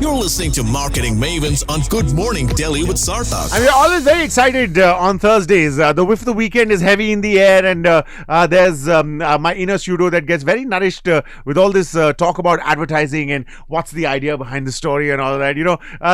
You're listening to Marketing Mavens on Good Morning Delhi with Sarthak. And we're always very excited on Thursdays. The whiff of the weekend is heavy in the air, and there's my inner studio that gets very nourished with all this talk about advertising and what's the idea behind the story and all that.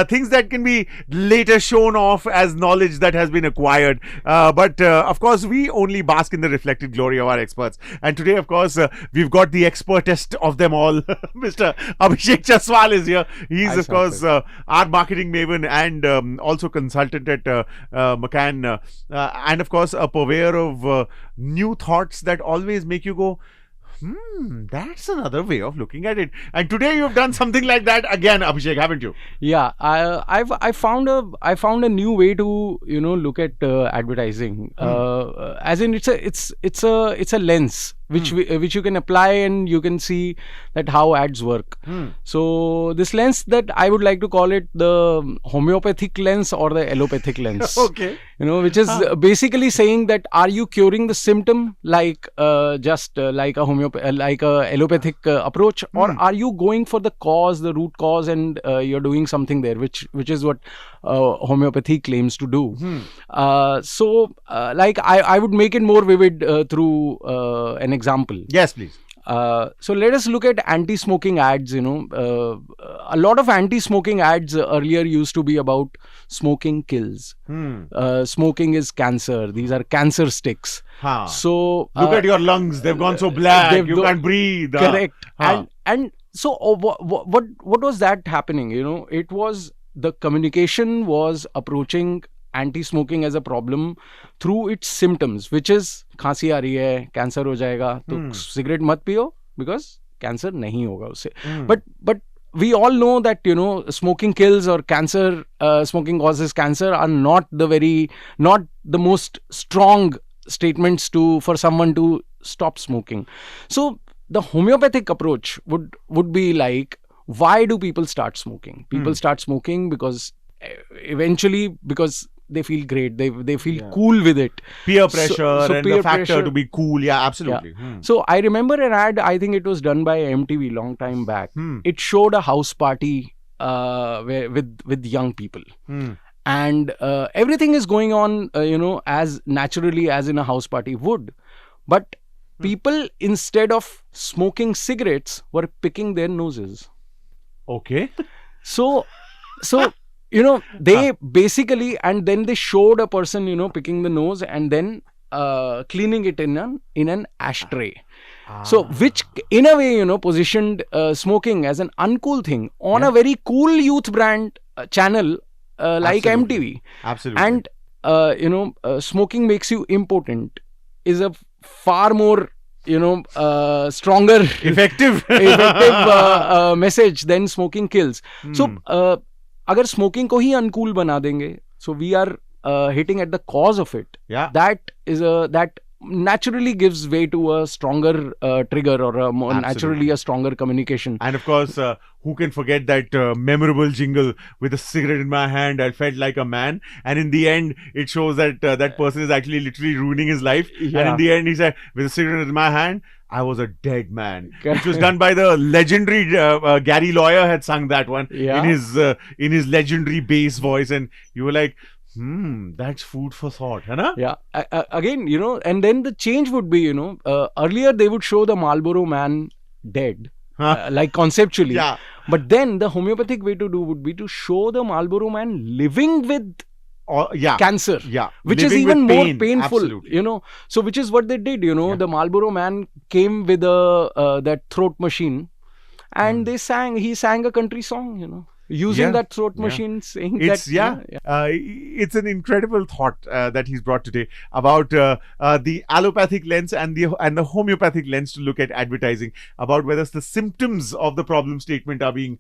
Things that can be later shown off as knowledge that has been acquired. But of course, we only bask in the reflected glory of our experts. And today, of course, we've got the expertest of them all. Mr. Abhishek Chaswal is here. He's, of course, our marketing maven and also consultant at McCann. And, of course, a purveyor of new thoughts that always make you go, that's another way of looking at it. And today you've done something like that again, Abhishek, haven't you? Yeah, I found a new way to look at advertising. As in it's a lens which you can apply, and you can see that how ads work. So this lens, that I would like to call it the homeopathic lens or the allopathic lens. Okay. Which is basically saying that, are you curing the symptom like like a allopathic approach, or are you going for the cause, the root cause, and you're doing something there, which is what homeopathy claims to do. So I would make it more vivid through an example. Yes, please. So let us look at anti-smoking ads. A lot of anti-smoking ads earlier used to be about smoking kills. Smoking is cancer. These are cancer sticks. So look at your lungs; they've gone so black. You can't breathe. Correct. And so what was that happening? It was the communication was approaching anti-smoking as a problem through its symptoms, which is खांसी आ रही है, cancer हो जाएगा, तो cigarette मत पियो because cancer नहीं होगा उससे. But we all know that smoking kills, or cancer, smoking causes cancer, are not the most strong statements for someone to stop smoking. So the homeopathic approach would be like, why do people start smoking? People start smoking because they feel great, they feel cool with it. Peer pressure, so and peer the factor pressure to be cool. Yeah, absolutely. Yeah. So I remember an ad, I think it was done by MTV long time back. It showed a house party with young people. And everything is going on, as naturally as in a house party would. But people, instead of smoking cigarettes, were picking their noses. Okay. So they basically, and then they showed a person, picking the nose and then cleaning it in an ashtray. So which in a way, positioned smoking as an uncool thing on a very cool youth brand channel like MTV. Absolutely. And smoking makes you impotent is a far more stronger, effective message than smoking kills. So अगर smoking को ही uncool बना देंगे, so we are hitting at the cause of it. Yeah. That naturally gives way to a stronger trigger, or naturally a stronger communication. And of course, who can forget that memorable jingle, with a cigarette in my hand, I felt like a man. And in the end, it shows that that person is actually literally ruining his life. Yeah. And in the end, he said, with a cigarette in my hand, I was a dead man. Which was done by the legendary Gary Lawyer had sung that one in his legendary bass voice, and you were like, that's food for thought, huh? Yeah. Again, and then the change would be, earlier they would show the Marlboro Man dead, like conceptually. Yeah. But then the homeopathic way to do would be to show the Marlboro Man living with cancer, which is even more painful. Absolutely. So which is what they did. The Marlboro Man came with that throat machine, and he sang a country song. Using that throat machine, saying it's an incredible thought that he's brought today about the allopathic lens and the homeopathic lens to look at advertising, about whether the symptoms of the problem statement are being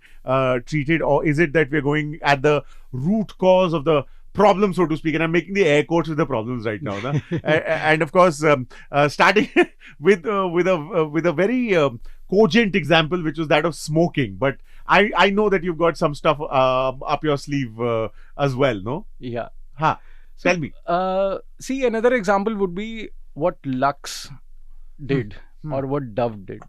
treated, or is it that we're going at the root cause of the problem, so to speak. And I'm making the air quotes with the problems right now. And of course, starting with a very cogent example, which was that of smoking. But I know that you've got some stuff up your sleeve as well, no? Yeah. Tell me. See, another example would be what Lux did or what Dove did.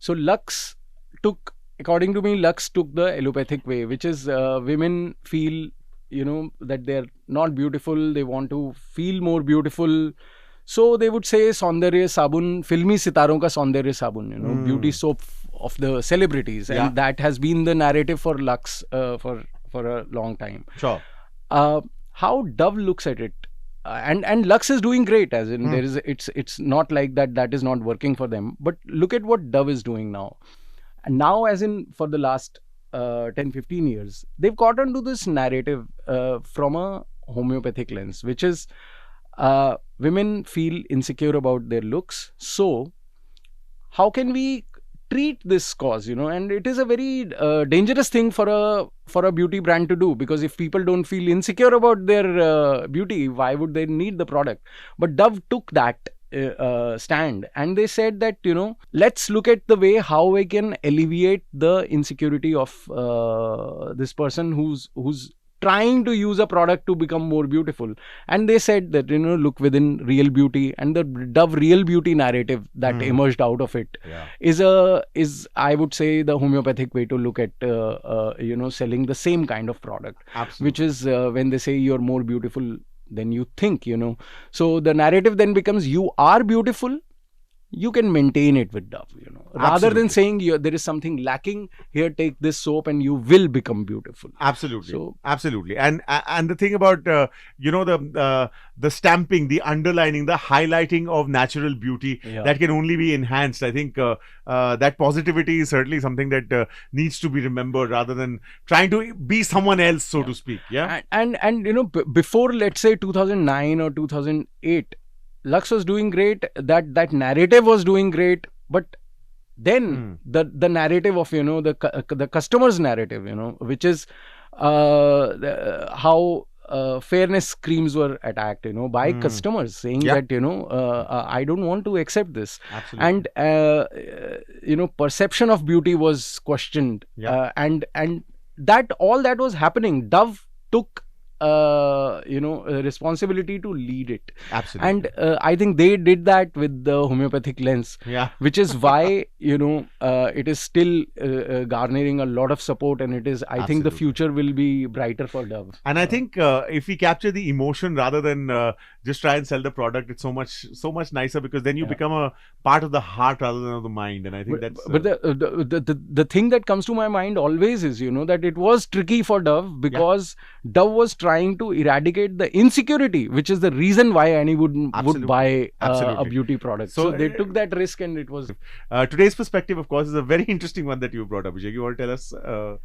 So Lux took according to me, Lux took the allopathic way, which is women feel, that they're not beautiful. They want to feel more beautiful. So they would say Saundarya Sabun, filmi sitaron ka Saundarya Sabun, beauty soap of the celebrities. Yeah. And that has been the narrative for Lux for a long time. Sure. How Dove looks at it, and Lux is doing great, as in it's not like that is not working for them. But look at what Dove is doing now. And now, as in for the last 10-15 years, they've got onto this narrative from a homeopathic lens, which is women feel insecure about their looks. So how can we treat this cause, and it is a very dangerous thing for a beauty brand to do, because if people don't feel insecure about their beauty, why would they need the product? But Dove took that stand, and they said that let's look at the way how we can alleviate the insecurity of this person who's trying to use a product to become more beautiful. And they said that look within real beauty, and the Dove real beauty narrative that emerged out of it is I would say the homeopathic way to look at selling the same kind of product. Absolutely. Which is when they say you're more beautiful than you think, so the narrative then becomes you are beautiful, you can maintain it with Dove, rather than saying there is something lacking here, take this soap and you will become beautiful. Absolutely. So, absolutely. And the thing about the stamping, the underlining, the highlighting of natural beauty, that can only be enhanced. I think that positivity is certainly something that needs to be remembered, rather than trying to be someone else, so to speak. Yeah. And before, let's say 2009 or 2008, Lux was doing great, that narrative was doing great, but then the narrative of the customer's narrative, which is how fairness creams were attacked, by customers, saying that I don't want to accept this. Absolutely. And perception of beauty was questioned, and that all that was happening, Dove took responsibility to lead it. Absolutely. And I think they did that with the homeopathic lens, which is why it is still garnering a lot of support, and it is, I think the future will be brighter for Dove. And I think if we capture the emotion rather than just try and sell the product, it's so much nicer, because then you become a part of the heart rather than of the mind. And I think that's but the thing that comes to my mind always is that it was tricky for Dove, because Dove was trying to eradicate the insecurity, which is the reason why anyone would buy a beauty product. So they took that risk, and it was today's perspective, of course, is a very interesting one that you brought up, Abhishek. You want to tell us about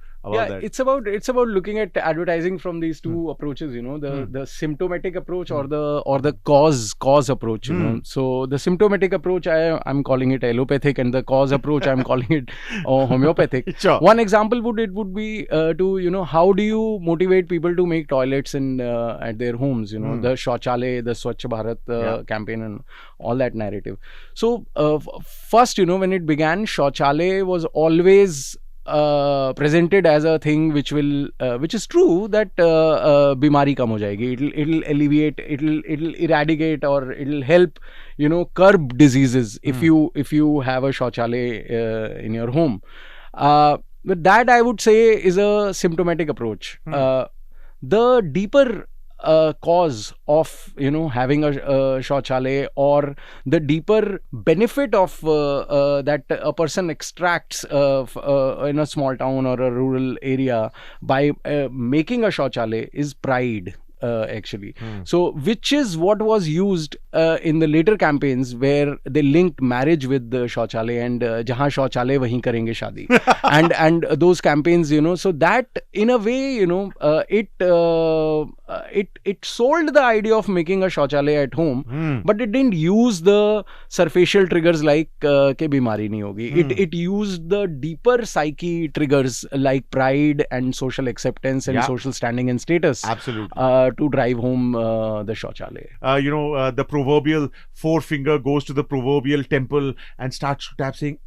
that? It's about looking at advertising from these two approaches, the symptomatic approach or the cause approach. So the symptomatic approach, I'm calling it allopathic, and the cause approach, I'm calling it homeopathic. Sure. One example would be to how do you motivate people to make toilets in at their homes, the Shauchale, the Swachh Bharat campaign, and all that narrative. So first, when it began, Shauchale was always presented as a thing which is true, that bimari kam ho jayegi, it'll alleviate, it'll eradicate, or it'll help curb diseases if you have a Shauchale in your home. But that, I would say, is a symptomatic approach. The deeper cause of having a Shauchale, or the deeper benefit of that a person extracts in a small town or a rural area by making a Shauchale, is pride. Actually. So which is what was used in the later campaigns, where they linked marriage with the Shauchale, and jahan Shauchale wahin karenge shadi. and those campaigns, so that in a way, it sold the idea of making a Shauchale at home, but it didn't use the superficial triggers like ke bimari nahi hogi. It used the deeper psyche triggers like pride and social acceptance and social standing and status. Absolutely. to drive home the shauchalaya. The proverbial forefinger goes to the proverbial temple and starts to tap, saying,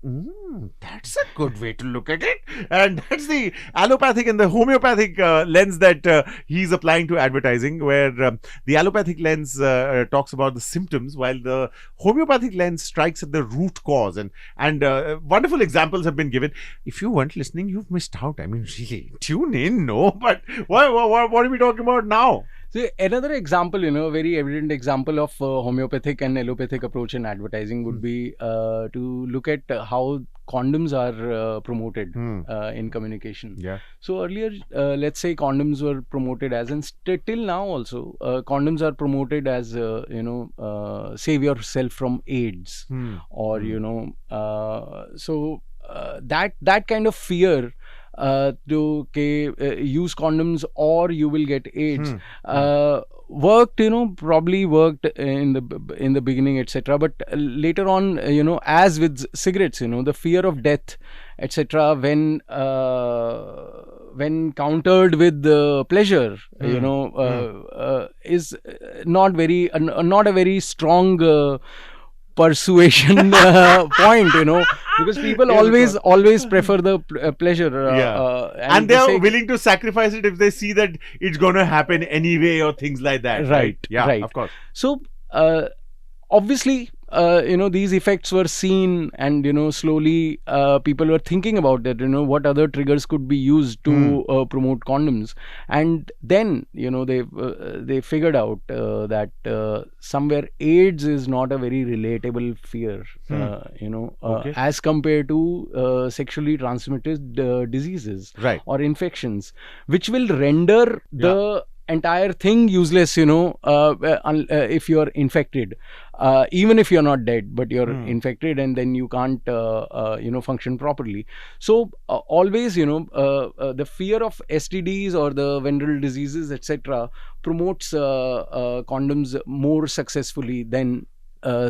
that's a good way to look at it. And that's the allopathic and the homeopathic lens that he's applying to advertising, where the allopathic lens talks about the symptoms, while the homeopathic lens strikes at the root cause. And wonderful examples have been given. If you weren't listening, you've missed out. I mean, really, tune in, no? But what are we talking about now? So another example, a very evident example of homeopathic and allopathic approach in advertising would be to look at how condoms are promoted in communication. Yeah. So earlier, let's say condoms were promoted as, and till now also, condoms are promoted as, save yourself from AIDS, or that kind of fear. To use condoms or you will get AIDS probably worked in the beginning, etc. But later on, as with cigarettes, the fear of death, etc. When countered with pleasure, is not a very strong persuasion point, because people always prefer the pleasure, and they're willing to sacrifice it if they see that it's going to happen anyway, or things like that, right? Yeah, right. Of course. So obviously, these effects were seen, and slowly people were thinking about that, what other triggers could be used to promote condoms. And then they figured out that somewhere AIDS is not a very relatable fear, as compared to sexually transmitted diseases, right, or infections, which will render the entire thing useless, if you're infected, even if you're not dead, but you're infected, and then you can't function properly. So always, the fear of STDs or the venereal diseases, etc., promotes condoms more successfully than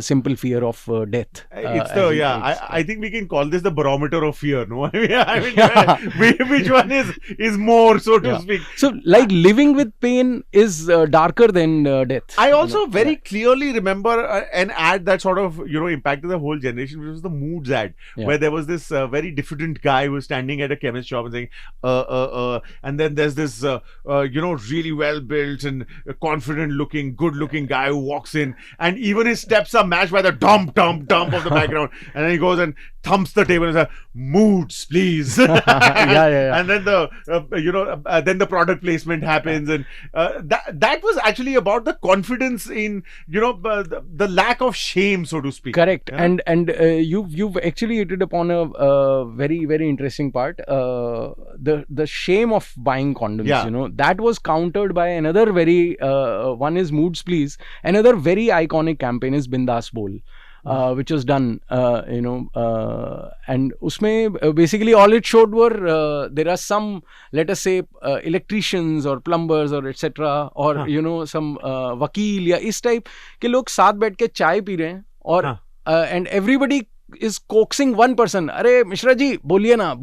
simple fear of death. I think we can call this the barometer of fear, no? Which one is more, so to speak. So, like, living with pain is darker than death. I also very clearly remember an ad that sort of, impacted the whole generation, which was the Moods ad, where there was this very diffident guy who was standing at a chemist shop and saying, and then there's this, really well-built and confident-looking, good-looking guy who walks in, and even his steps are matched by the dump of the background, and then he goes and thumps the table and says, "Moods, please." And then then the product placement happens, and that was actually about the confidence in the lack of shame, so to speak. Correct. And you've actually hit it upon a very, very interesting part. The shame of buying condoms. That was countered by another very one is Moods, please. Another very iconic campaign is Bindas Bol, which was done, and usme basically all it showed were there are some, let us say, electricians or plumbers or etc. or some vakil ya is type ke log saath baith ke chai pee rahe hain, or and everybody is coaxing one person, "Arey Mishra ji, boliye na."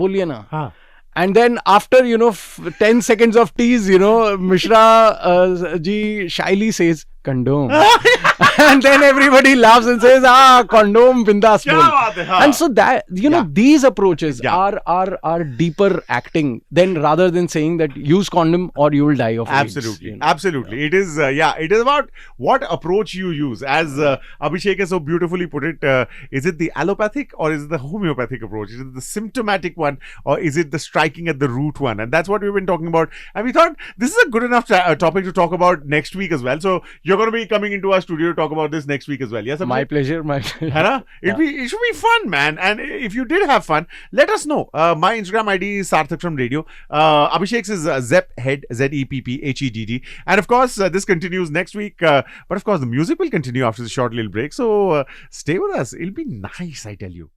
And then after 10 seconds of tease, Mishra ji shyly says, "Condom." And then everybody laughs and says, condom, bindas bol. And so that, these approaches are deeper acting rather than saying that use condom or you will die of AIDS. Absolutely. It is, it is about what approach you use. As Abhishek has so beautifully put it, is it the allopathic or is it the homeopathic approach? Is it the symptomatic one or is it the striking at the root one? And that's what we've been talking about. And we thought this is a good enough topic to talk about next week as well. So you're going to be coming into our studio to talk about this next week as well. Yes, Abhishek? My pleasure. It should be fun, man. And if you did have fun, let us know. My Instagram ID is Sarthak from Radio. Abhishek's is Zepphead, Zepphedd. And of course, this continues next week. But of course, the music will continue after the short little break. So stay with us. It'll be nice, I tell you.